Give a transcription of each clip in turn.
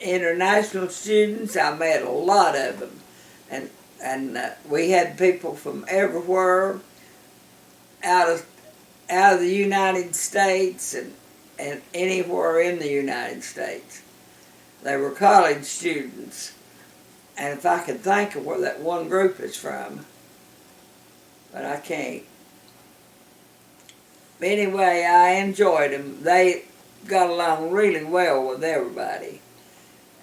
international students. I met a lot of them, and we had people from everywhere out of the United States and anywhere in the United States. They were college students, and if I could think of where that one group is from, but I can't. Anyway, I enjoyed them. They got along really well with everybody.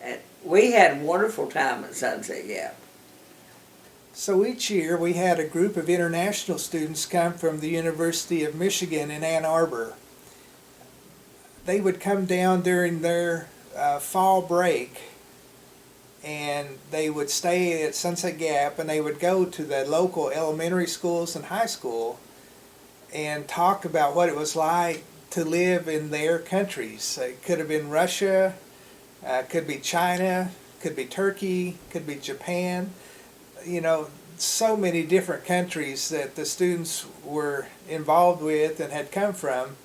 And we had a wonderful time at Sunset Gap. So each year we had a group of international students come from the University of Michigan in Ann Arbor. They would come down during their fall break, and they would stay at Sunset Gap, and they would go to the local elementary schools and high school and talk about what it was like to live in their countries. It could have been Russia, could be China, could be Turkey, could be Japan. You know, so many different countries that the students were involved with and had come from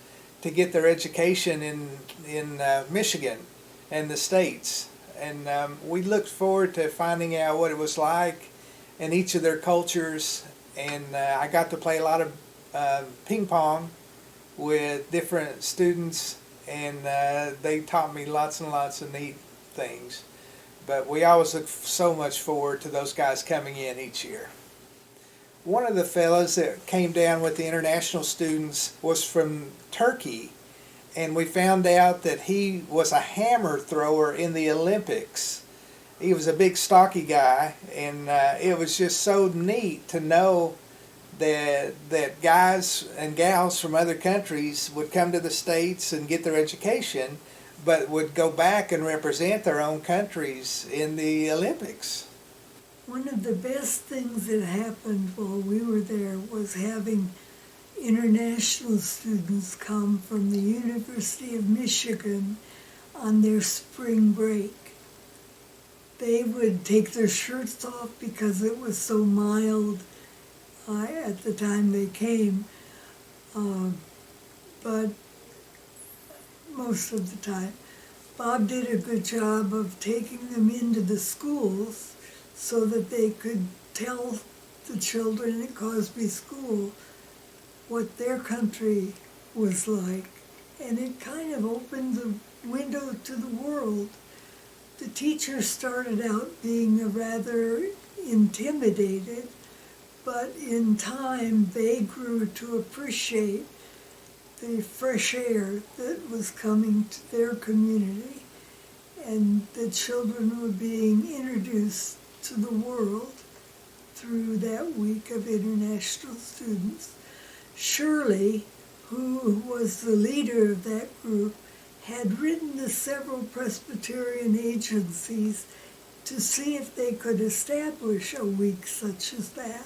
to get their education in Michigan and the States. And we looked forward to finding out what it was like in each of their cultures. And I got to play a lot of ping pong with different students, and they taught me lots and lots of neat things. But we always look so much forward to those guys coming in each year. One of the fellows that came down with the international students was from Turkey, and we found out that he was a hammer thrower in the Olympics. He was a big stocky guy, and it was just so neat to know that guys and gals from other countries would come to the States and get their education, but would go back and represent their own countries in the Olympics. One of the best things that happened while we were there was having international students come from the University of Michigan on their spring break. They would take their shirts off because it was so mild at the time they came, but most of the time. Bob did a good job of taking them into the schools so that they could tell the children at Cosby School what their country was like. And it kind of opened the window to the world. The teachers started out being rather intimidated, but in time they grew to appreciate the fresh air that was coming to their community, and the children were being introduced to the world through that week of international students. Shirley, who was the leader of that group, had written to several Presbyterian agencies to see if they could establish a week such as that,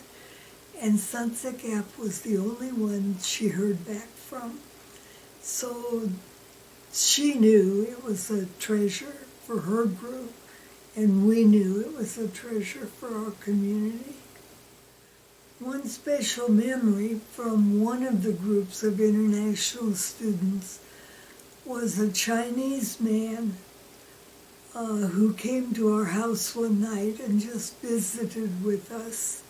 and Sunset Gap was the only one she heard back from. So she knew it was a treasure for her group, and we knew it was a treasure for our community. One special memory from one of the groups of international students was a Chinese man who came to our house one night and just visited with us.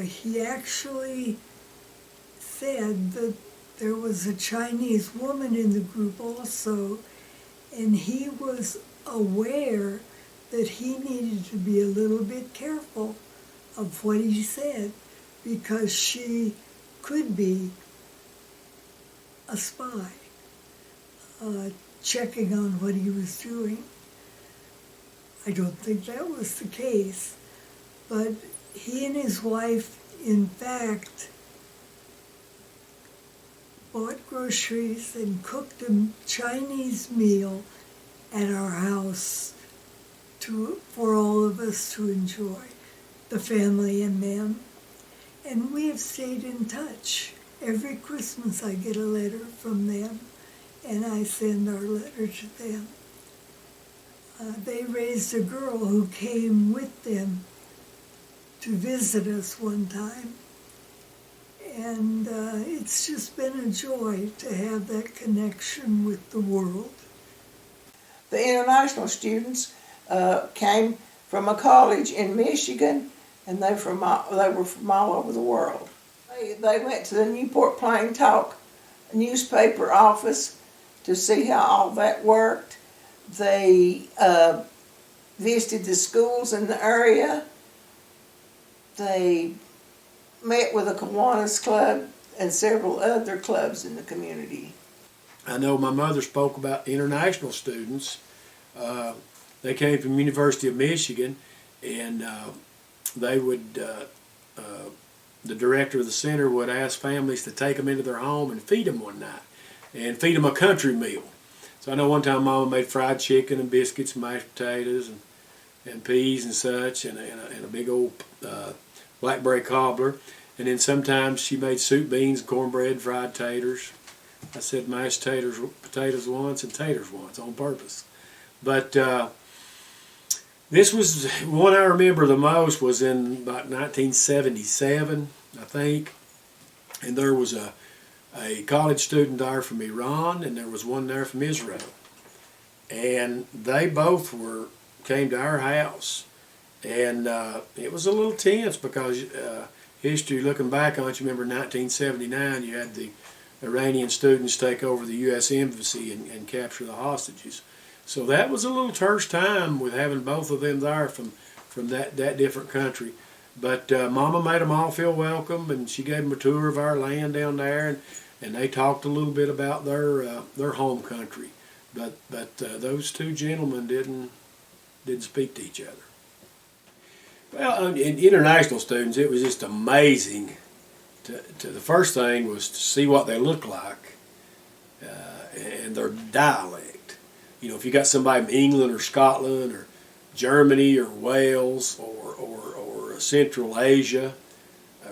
He actually said that there was a Chinese woman in the group also, and he was aware that he needed to be a little bit careful of what he said, because she could be a spy, checking on what he was doing. I don't think that was the case, but he and his wife, in fact, bought groceries and cooked a Chinese meal at our house for all of us to enjoy, the family and them. And we have stayed in touch. Every Christmas I get a letter from them, and I send our letter to them. They raised a girl who came with them to visit us one time. And it's just been a joy to have that connection with the world. The international students came from a college in Michigan, and they were from all over the world. They went to the Newport Plain Talk newspaper office to see how all that worked. They visited the schools in the area. They met with the Kiwanis Club and several other clubs in the community. I know my mother spoke about international students. They came from University of Michigan, and they would, the director of the center would ask families to take them into their home and feed them one night, and feed them a country meal. So I know one time Mama made fried chicken and biscuits and mashed potatoes and peas and such, and a big old blackberry cobbler. And then sometimes she made soup, beans, cornbread, fried taters. I said mashed potatoes once and taters once on purpose. But this was one I remember the most was in about 1977, I think. And there was a college student there from Iran, and there was one there from Israel. And they both came to our house. And it was a little tense because history, looking back on it, you remember 1979, you had the Iranian students take over the U.S. Embassy and capture the hostages. So that was a little terse time with having both of them there from that different country. But Mama made them all feel welcome, and she gave them a tour of our land down there, and they talked a little bit about their home country. But those two gentlemen didn't speak to each other. Well, in international students, it was just amazing. The first thing was to see what they looked like and their dialect. You know, if you got somebody from England or Scotland or Germany or Wales or Central Asia,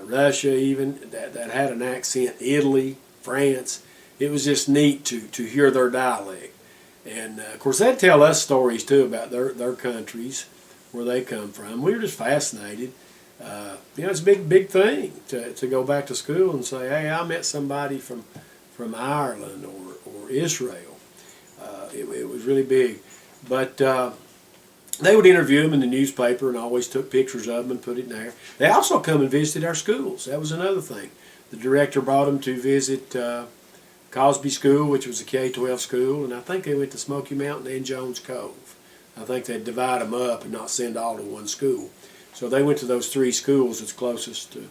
Russia even, that had an accent, Italy, France, it was just neat to hear their dialect. And of course they'd tell us stories too about their countries, where they come from. We were just fascinated. It's a big thing to go back to school and say, hey, I met somebody from Ireland or Israel. It was really big. But they would interview them in the newspaper and always took pictures of them and put it in there. They also come and visited our schools. That was another thing. The director brought them to visit Cosby School, which was a K-12 school, and I think they went to Smoky Mountain and Jones Cove. I think they'd divide them up and not send all to one school. So they went to those three schools that's closest to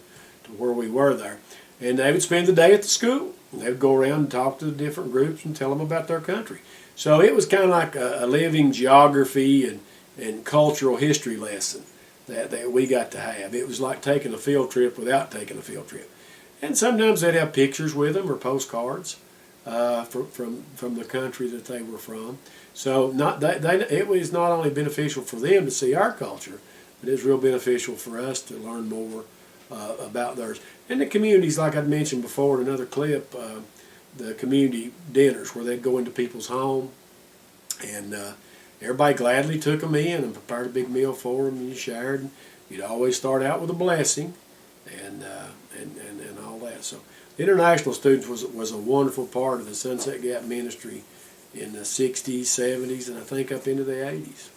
where we were there. And they would spend the day at the school. They would go around and talk to the different groups and tell them about their country. So it was kind of like a living geography and cultural history lesson that we got to have. It was like taking a field trip without taking a field trip. And sometimes they'd have pictures with them or postcards from the country that they were from. So it was not only beneficial for them to see our culture, but it was real beneficial for us to learn more about theirs. And the communities, like I'd mentioned before in another clip, the community dinners where they'd go into people's home, and everybody gladly took them in and prepared a big meal for them, and you shared. You'd always start out with a blessing, and all that. So international students was a wonderful part of the Sunset Gap ministry in the 60s, 70s, and I think up into the 80s.